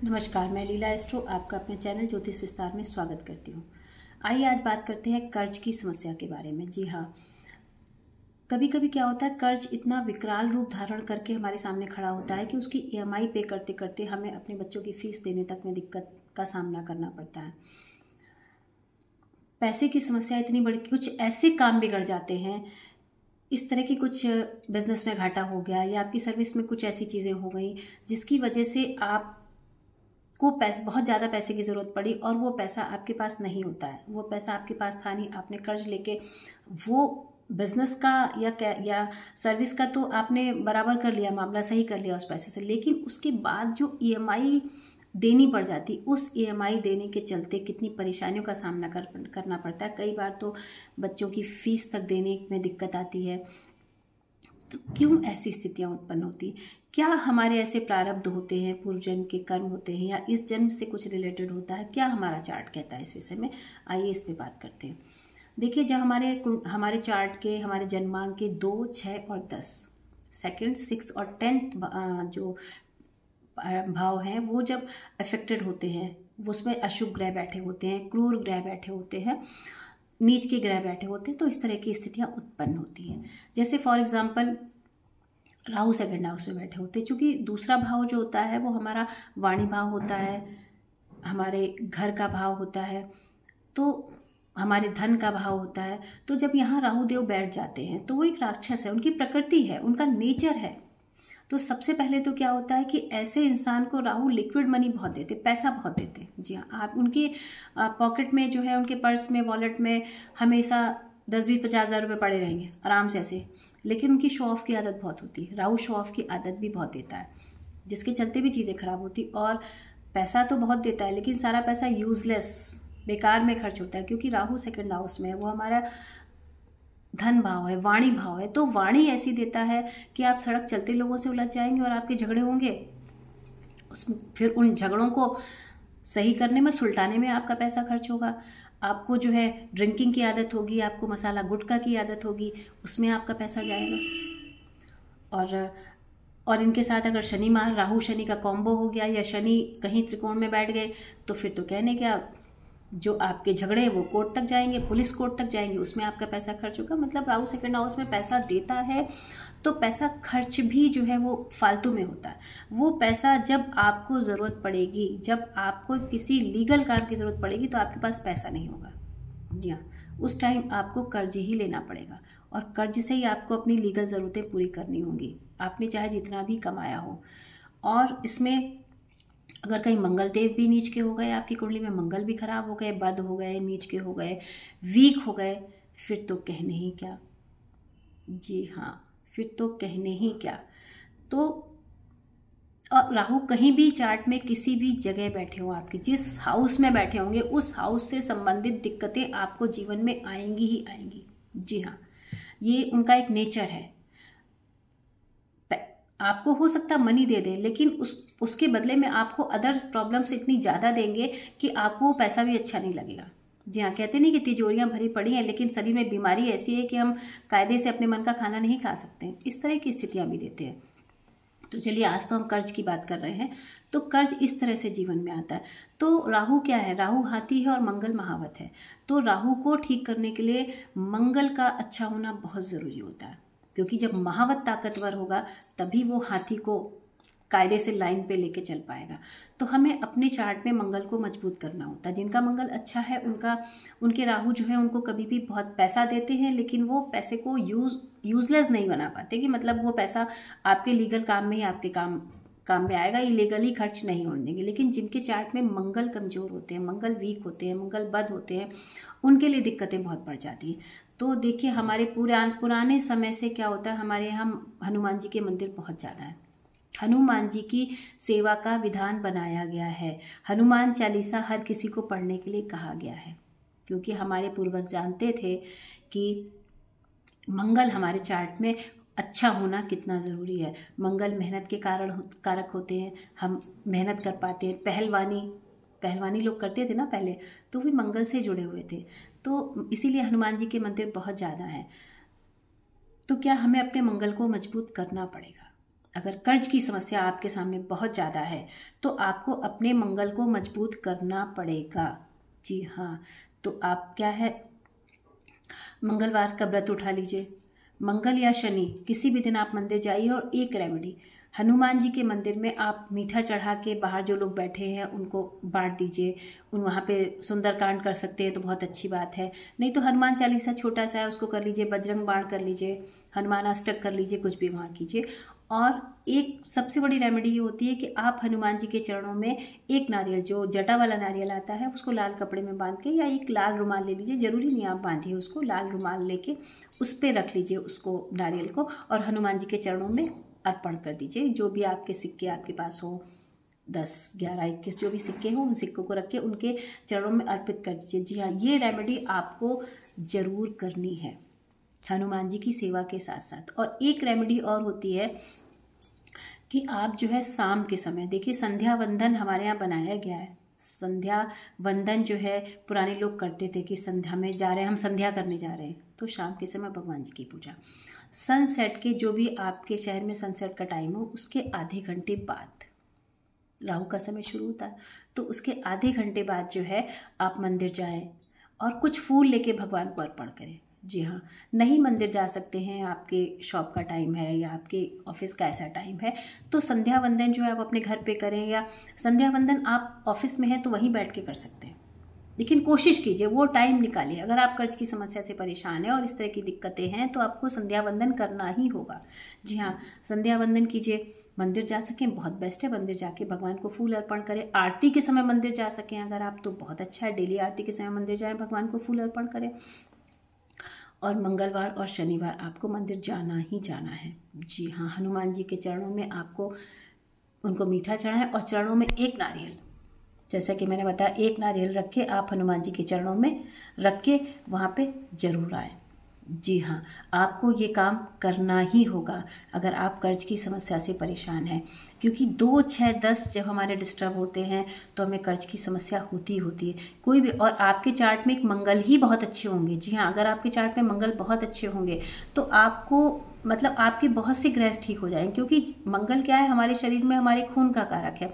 नमस्कार, मैं लीला एस्ट्रो आपका अपने चैनल ज्योतिष विस्तार में स्वागत करती हूँ। आइए आज बात करते हैं कर्ज की समस्या के बारे में। जी हाँ, कभी कभी क्या होता है, कर्ज इतना विकराल रूप धारण करके हमारे सामने खड़ा होता है कि उसकी ईएमआई पे करते करते हमें अपने बच्चों की फीस देने तक में दिक्कत का सामना करना पड़ता है। पैसे की समस्या इतनी बड़ी, कुछ ऐसे काम बिगड़ जाते हैं, इस तरह की कुछ बिजनेस में घाटा हो गया या आपकी सर्विस में कुछ ऐसी चीज़ें हो गई जिसकी वजह से आप को बहुत ज़्यादा पैसे की ज़रूरत पड़ी और वो पैसा आपके पास नहीं होता है। वो पैसा आपके पास था नहीं, आपने कर्ज लेके वो बिजनेस का या सर्विस का तो आपने बराबर कर लिया, मामला सही कर लिया उस पैसे से, लेकिन उसके बाद जो ईएमआई देनी पड़ जाती, उस ईएमआई देने के चलते कितनी परेशानियों का सामना करना पड़ता है। कई बार तो बच्चों की फीस तक देने में दिक्कत आती है। तो क्यों ऐसी स्थितियां उत्पन्न होती? क्या हमारे ऐसे प्रारब्ध होते हैं, पूर्व जन्म के कर्म होते हैं, या इस जन्म से कुछ रिलेटेड होता है? क्या हमारा चार्ट कहता है इस विषय में? आइए इस पे बात करते हैं। देखिए, जब हमारे चार्ट के, हमारे जन्मांक के 2, 6 और 10, सेकंड, 6 और 10 जो भाव हैं वो जब अफेक्टेड होते हैं, उसमें अशुभ ग्रह बैठे होते हैं, क्रूर ग्रह बैठे होते हैं, नीच के ग्रह बैठे होते हैं, तो इस तरह की स्थितियां उत्पन्न होती हैं। जैसे for example Rahu second house में बैठे होते हैं, चूंकि दूसरा भाव जो होता है वो हमारा वाणी भाव होता है, हमारे घर का भाव होता है, तो हमारे धन का भाव होता है। तो जब यहाँ राहु देव बैठ जाते हैं तो वो एक राक्षस है, उनकी प्रकृति है, उनका नेचर है। तो सबसे पहले तो क्या होता है कि ऐसे इंसान को राहु लिक्विड मनी बहुत देते, पैसा बहुत देते। जी हाँ, आप उनके पॉकेट में जो है, उनके पर्स में, वॉलेट में हमेशा 10, 20, 50 हज़ार रुपये पड़े रहेंगे आराम से ऐसे। लेकिन उनकी शो ऑफ की आदत बहुत होती है, राहु शो ऑफ की आदत भी बहुत देता है, जिसके चलते भी चीज़ें खराब होती। और पैसा तो बहुत देता है, लेकिन सारा पैसा यूजलेस, बेकार में खर्च होता है, क्योंकि राहु सेकंड हाउस में है, वो हमारा धन भाव है, वाणी भाव है। तो वाणी ऐसी देता है कि आप सड़क चलते लोगों से उलझ जाएंगे और आपके झगड़े होंगे, उसमें फिर उन झगड़ों को सही करने में, सुलटाने में आपका पैसा खर्च होगा। आपको जो है ड्रिंकिंग की आदत होगी, आपको मसाला गुटखा की आदत होगी, उसमें आपका पैसा जाएगा। और इनके साथ अगर शनि माह राहु शनि का कॉम्बो हो गया, या शनि कहीं त्रिकोण में बैठ गए, तो फिर तो कहने क्या, जो आपके झगड़े हैं वो कोर्ट तक जाएंगे, पुलिस कोर्ट तक जाएंगे, उसमें आपका पैसा खर्च होगा। मतलब राहु सेकंड हाउस में पैसा देता है तो पैसा खर्च भी जो है वो फालतू में होता है। वो पैसा जब आपको ज़रूरत पड़ेगी, जब आपको किसी लीगल काम की ज़रूरत पड़ेगी, तो आपके पास पैसा नहीं होगा। जी हाँ, उस टाइम आपको कर्ज ही लेना पड़ेगा, और कर्ज से ही आपको अपनी लीगल ज़रूरतें पूरी करनी होंगी, आपने चाहे जितना भी कमाया हो। और इसमें अगर कहीं मंगल देव भी नीच के हो गए, आपकी कुंडली में मंगल भी खराब हो गए, बद हो गए, नीच के हो गए, वीक हो गए, फिर तो कहने ही क्या। जी हाँ, फिर तो कहने ही क्या। तो राहु कहीं भी चार्ट में किसी भी जगह बैठे हो, आपके जिस हाउस में बैठे होंगे, उस हाउस से संबंधित दिक्कतें आपको जीवन में आएंगी ही आएंगी। जी हाँ, ये उनका एक नेचर है। आपको हो सकता मनी दे दें, लेकिन उसके बदले में आपको अदर प्रॉब्लम्स इतनी ज़्यादा देंगे कि आपको वो पैसा भी अच्छा नहीं लगेगा। जी हाँ, कहते नहीं कि तिजोरियाँ भरी पड़ी हैं, लेकिन शरीर में बीमारी ऐसी है कि हम कायदे से अपने मन का खाना नहीं खा सकते हैं। इस तरह की स्थितियाँ भी देते हैं। तो चलिए, आज तो हम कर्ज की बात कर रहे हैं। तो कर्ज इस तरह से जीवन में आता है। तो राहु क्या है? राहु हाथी है और मंगल महावत है। तो राहु को ठीक करने के लिए मंगल का अच्छा होना बहुत ज़रूरी होता है, क्योंकि जब महावत ताकतवर होगा तभी वो हाथी को कायदे से लाइन पे लेके चल पाएगा। तो हमें अपने चार्ट में मंगल को मजबूत करना होता है। जिनका मंगल अच्छा है, उनके राहु जो है उनको कभी भी बहुत पैसा देते हैं, लेकिन वो पैसे को यूजलेस नहीं बना पाते, कि मतलब वो पैसा आपके लीगल काम में ही आपके काम में आएगा, इलीगली खर्च नहीं होने देंगे। लेकिन जिनके चार्ट में मंगल कमज़ोर होते हैं, मंगल वीक होते हैं, मंगल बद होते हैं, उनके लिए दिक्कतें बहुत बढ़ जाती हैं। तो देखिए, हमारे पुराने समय से क्या होता है, हमारे यहाँ हनुमान जी के मंदिर बहुत ज़्यादा है। हनुमान जी की सेवा का विधान बनाया गया है। हनुमान चालीसा हर किसी को पढ़ने के लिए कहा गया है, क्योंकि हमारे पूर्वज जानते थे कि मंगल हमारे चार्ट में अच्छा होना कितना ज़रूरी है। मंगल मेहनत के कारक होते हैं, हम मेहनत कर पाते हैं। पहलवानी लोग करते थे ना पहले, तो भी मंगल से जुड़े हुए थे। तो इसीलिए हनुमान जी के मंदिर बहुत ज़्यादा हैं। तो क्या हमें अपने मंगल को मजबूत करना पड़ेगा। अगर कर्ज की समस्या आपके सामने बहुत ज़्यादा है तो आपको अपने मंगल को मजबूत करना पड़ेगा। जी हाँ, तो आप क्या है, मंगलवार का व्रत उठा लीजिए। मंगल या शनि किसी भी दिन आप मंदिर जाइए और एक रेमेडी, हनुमान जी के मंदिर में आप मीठा चढ़ा के बाहर जो लोग बैठे हैं उनको बांट दीजिए। वहाँ पे सुंदरकांड कर सकते हैं तो बहुत अच्छी बात है, नहीं तो हनुमान चालीसा छोटा सा है उसको कर लीजिए, बजरंग बाण कर लीजिए, हनुमान अष्टक कर लीजिए, कुछ भी वहाँ कीजिए। और एक सबसे बड़ी रेमेडी ये होती है कि आप हनुमान जी के चरणों में एक नारियल, जो जटा वाला नारियल आता है, उसको लाल कपड़े में बांध के, या एक लाल रुमाल ले लीजिए, ज़रूरी नहीं आप बांधिए उसको, लाल रुमाल लेके उस पर रख लीजिए उसको, नारियल को, और हनुमान जी के चरणों में अर्पण कर दीजिए। जो भी आपके सिक्के आपके पास हो, 10, 11, 21 जो भी सिक्के हों, उन सिक्कों को रख के उनके चरणों में अर्पित कर दीजिए। जी हाँ, ये रेमेडी आपको ज़रूर करनी है हनुमान जी की सेवा के साथ साथ। और एक रेमेडी और होती है कि आप जो है शाम के समय, देखिए संध्या वंदन हमारे यहाँ बनाया गया है। संध्या वंदन जो है पुराने लोग करते थे कि संध्या में जा रहे हैं, हम संध्या करने जा रहे हैं, तो शाम के समय भगवान जी की पूजा, सनसेट के, जो भी आपके शहर में सनसेट का टाइम हो उसके आधे घंटे बाद, राहु का समय शुरू होता है, तो उसके आधे घंटे बाद जो है आप मंदिर जाएं और कुछ फूल लेके भगवान को अर्पण करें। जी हाँ, नहीं मंदिर जा सकते हैं, आपके शॉप का टाइम है या आपके ऑफिस का ऐसा टाइम है, तो संध्या वंदन जो है आप अपने घर पे करें, या संध्या वंदन आप ऑफिस में हैं तो वहीं बैठ के कर सकते हैं, लेकिन कोशिश कीजिए वो टाइम निकालिए। अगर आप कर्ज की समस्या से परेशान हैं और इस तरह की दिक्कतें हैं तो आपको संध्या वंदन करना ही होगा। जी हाँ, संध्या वंदन कीजिए, मंदिर जा सकें बहुत बेस्ट है, मंदिर जाके भगवान को फूल अर्पण करें। आरती के समय मंदिर जा सकें अगर आप तो बहुत अच्छा है, डेली आरती के समय मंदिर जाएं, भगवान को फूल अर्पण करें। और मंगलवार और शनिवार आपको मंदिर जाना ही जाना है। जी हाँ, हनुमान जी के चरणों में आपको उनको मीठा चढ़ाएं और चरणों में एक नारियल, जैसा कि मैंने बताया, एक नारियल रख के आप हनुमान जी के चरणों में रख के वहाँ पे जरूर आए। जी हाँ, आपको ये काम करना ही होगा अगर आप कर्ज की समस्या से परेशान हैं, क्योंकि 2, 6, 10 जब हमारे डिस्टर्ब होते हैं तो हमें कर्ज की समस्या होती है कोई भी। और आपके चार्ट में एक मंगल ही बहुत अच्छे होंगे। जी हाँ, अगर आपके चार्ट में मंगल बहुत अच्छे होंगे तो आपको मतलब आपके बहुत से ग्रह ठीक हो जाएंगे, क्योंकि मंगल क्या है, हमारे शरीर में हमारे खून का कारक है।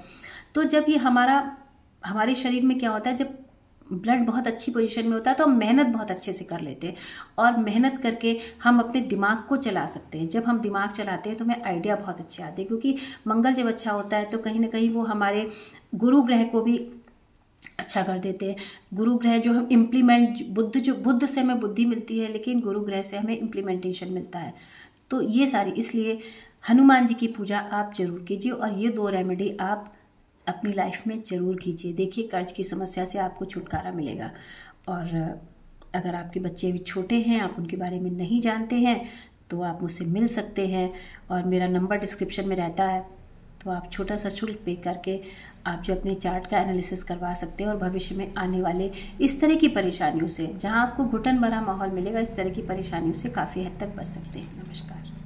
तो जब ये हमारे शरीर में क्या होता है, जब ब्लड बहुत अच्छी पोजीशन में होता है तो हम मेहनत बहुत अच्छे से कर लेते हैं, और मेहनत करके हम अपने दिमाग को चला सकते हैं। जब हम दिमाग चलाते हैं तो हमें आइडिया बहुत अच्छे आते हैं, क्योंकि मंगल जब अच्छा होता है तो कहीं ना कहीं वो हमारे गुरु ग्रह को भी अच्छा कर देते हैं। गुरु ग्रह जो हम इम्प्लीमेंट, बुद्ध से हमें बुद्धि मिलती है, लेकिन गुरु ग्रह से हमें इम्प्लीमेंटेशन मिलता है। तो ये सारी, इसलिए हनुमान जी की पूजा आप जरूर कीजिए और ये 2 रेमेडी आप अपनी लाइफ में ज़रूर कीजिए। देखिए कर्ज की समस्या से आपको छुटकारा मिलेगा। और अगर आपके बच्चे अभी छोटे हैं, आप उनके बारे में नहीं जानते हैं, तो आप मुझसे मिल सकते हैं और मेरा नंबर डिस्क्रिप्शन में रहता है, तो आप छोटा सा शुल्क पे करके आप जो अपने चार्ट का एनालिसिस करवा सकते हैं और भविष्य में आने वाले इस तरह की परेशानियों से, जहां आपको घुटन भरा माहौल मिलेगा, इस तरह की परेशानियों से काफ़ी हद तक बच सकते हैं। नमस्कार।